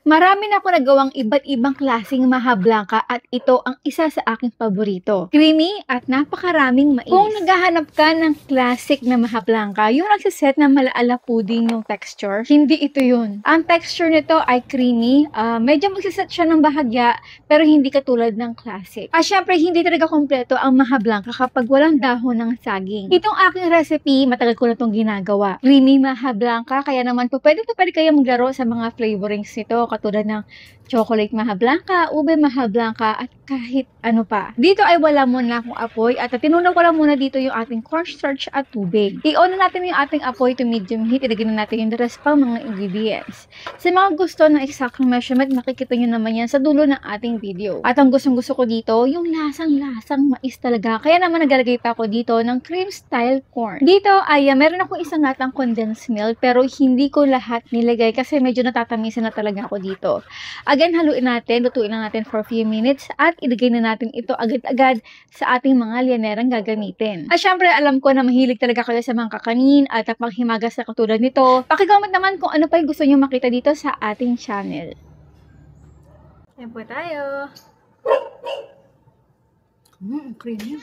Marami na ako nagawang iba't ibang klaseng maha blanca at ito ang isa sa aking paborito. Creamy at napakaraming mais. Kung naghahanap ka ng classic na maha blanca, yung nagsiset na malaala pudding yung texture, hindi ito yun. Ang texture nito ay creamy, medyo magsiset siya ng bahagya, pero hindi katulad ng classic. Syempre, hindi talaga kompleto ang maha blanca kapag walang dahon ng saging. Itong aking recipe, matagal ko na itong ginagawa. Creamy maha blanca, kaya naman po pwede kayo maglaro sa mga flavorings nito, katulad ng chocolate maha blanca, ube maha blanca, at kahit ano pa. Dito ay wala muna akong apoy at tinunaw ko lang muna dito yung ating cornstarch at tubig. I-on na natin yung ating apoy to medium heat. Ilagay na natin yung the rest pang mga ingredients. Sa mga gusto ng exact measurement, makikita nyo naman yan sa dulo ng ating video. At ang gustong-gusto ko dito, yung lasang-lasang mais talaga. Kaya naman naglalagay pa ako dito ng cream style corn. Dito ay meron akong isang latang condensed milk, pero hindi ko lahat nilagay kasi medyo natatamisan na talaga ako dito. Again, haluin natin, lutuin lang natin for a few minutes at ilagay na natin ito agad-agad sa ating mga lianerang gagamitin. At syempre, alam ko na mahilig talaga kayo sa mga kakanin at panghimagas na katulad nito. Pakicomment naman kung ano pa yung gusto nyo makita dito sa ating channel. Yan po tayo. Creamy.